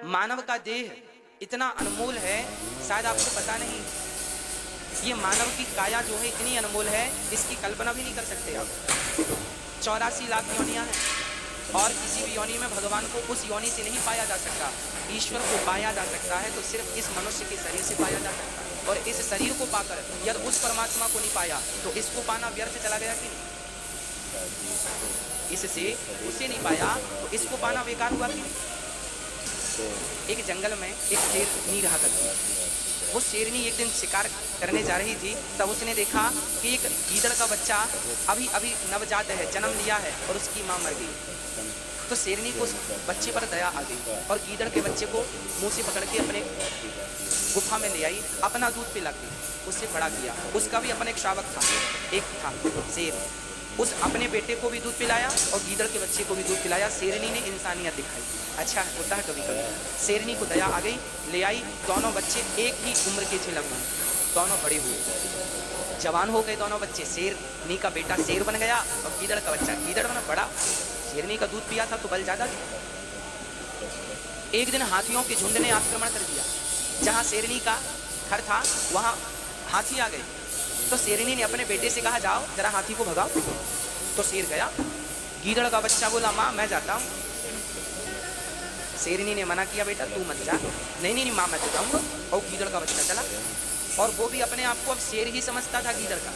मानव का देह इतना अनमोल है, शायद आपको पता नहीं। ये मानव की काया जो है इतनी अनमोल है, इसकी कल्पना भी नहीं कर सकते आप। 84 लाख योनियां हैं और किसी भी योनि में भगवान को उस योनि से नहीं पाया जा सकता। ईश्वर को पाया जा सकता है तो सिर्फ इस मनुष्य के शरीर से पाया जा सकता है। और इस शरीर को पाकर यदि उस परमात्मा को नहीं पाया तो इसको पाना व्यर्थ चला गया कि नहीं? इससे उसे नहीं पाया तो इसको पाना बेकार हुआ कि नहीं? एक जंगल में एक शेरनी रहा करती थी। वो शेरनी एक दिन शिकार करने जा रही थी, तब उसने देखा कि एक गीदड़ का बच्चा अभी अभी नवजात है, जन्म लिया है और उसकी मां मर गई। तो शेरनी को उस बच्चे पर दया आ गई और गीदड़ के बच्चे को मुंह से पकड़ के अपने गुफा में ले आई, अपना दूध पिला के उससे बड़ा किया। उसका भी अपना एक शावक था, एक था शेर। उस अपने बेटे को भी दूध पिलाया और गीदड़ के बच्चे को भी दूध पिलाया। शेरनी ने इंसानियत दिखाई। अच्छा होता है कभी कभी। शेरनी को दया आ गई, ले आई। दोनों बच्चे एक ही उम्र के थे लगभग, दोनों बड़े हुए, जवान हो गए दोनों बच्चे। शेरनी का बेटा शेर बन गया और गीदड़ का बच्चा गीदड़ बना बड़ा। शेरनी का दूध पिया था तो बल ज्यादा था। एक दिन हाथियों के झुंड ने आक्रमण कर दिया। जहाँ शेरनी का घर था वहाँ हाथी आ गए। तो शेरनी ने अपने बेटे से कहा, जाओ जरा हाथी को भगाओ। तो शेर गया। गीदड़ का बच्चा बोला, माँ मैं जाता हूँ। शेरनी ने मना किया, बेटा तू मत जा। नहीं नहीं माँ मैं तो जाऊँगा। और गीदड़ का बच्चा चला और वो भी अपने आप को अब शेर ही समझता था गीदड़ का।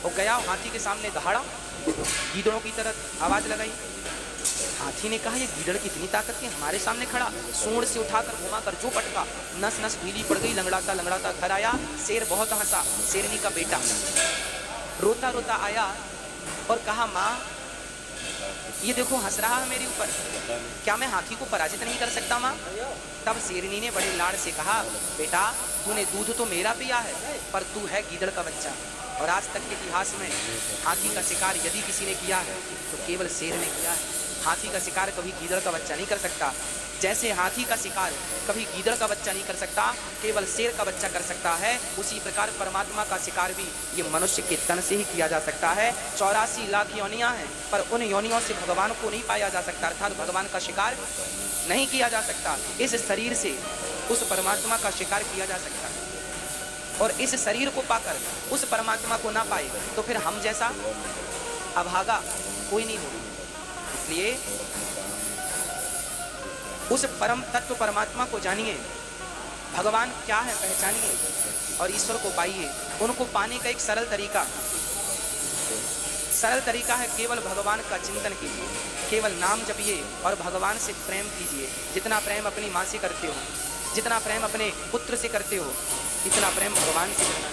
वो गया हाथी के सामने दहाड़ा, गीदड़ों की तरह आवाज़ लगाई। हाथी ने कहा, ये गीदड़ की इतनी ताकत की हमारे सामने खड़ा। सूंड से उठाकर घुमाकर जो पटका, नस नस ढीली पड़ गई। लंगड़ाता लंगड़ाता घर आया। शेर बहुत हंसा। शेरनी का बेटा रोता रोता आया और कहा, माँ ये देखो हंस रहा है मेरे ऊपर, क्या मैं हाथी को पराजित नहीं कर सकता माँ? तब शेरनी ने बड़े लाड़ से कहा, बेटा तूने दूध तो मेरा पिया है, पर तू है गीदड़ का बच्चा। और आज तक के इतिहास में हाथी का शिकार यदि किसी ने किया है तो केवल शेर ने किया है। हाथी का शिकार कभी गीदड़ का बच्चा नहीं कर सकता। जैसे हाथी का शिकार कभी गीदड़ का बच्चा नहीं कर सकता, केवल शेर का बच्चा कर सकता है, उसी प्रकार परमात्मा का शिकार भी ये मनुष्य के तन से ही किया जा सकता है। 84 लाख योनियां हैं, पर उन योनियों से भगवान को नहीं पाया जा सकता, अर्थात भगवान का शिकार नहीं किया जा सकता। इस शरीर से उस परमात्मा का शिकार किया जा सकता है। और इस शरीर को पाकर उस परमात्मा को ना पाए तो फिर हम जैसा अभागा कोई नहीं होगा। इसलिए उस परम तत्व परमात्मा को जानिए, भगवान क्या है पहचानिए और ईश्वर को पाइए। उनको पाने का एक सरल तरीका है, केवल भगवान का चिंतन कीजिए, केवल नाम जपिए और भगवान से प्रेम कीजिए। जितना प्रेम अपनी माँ से करते हो, जितना प्रेम अपने पुत्र से करते हो, इतना प्रेम भगवान से करना।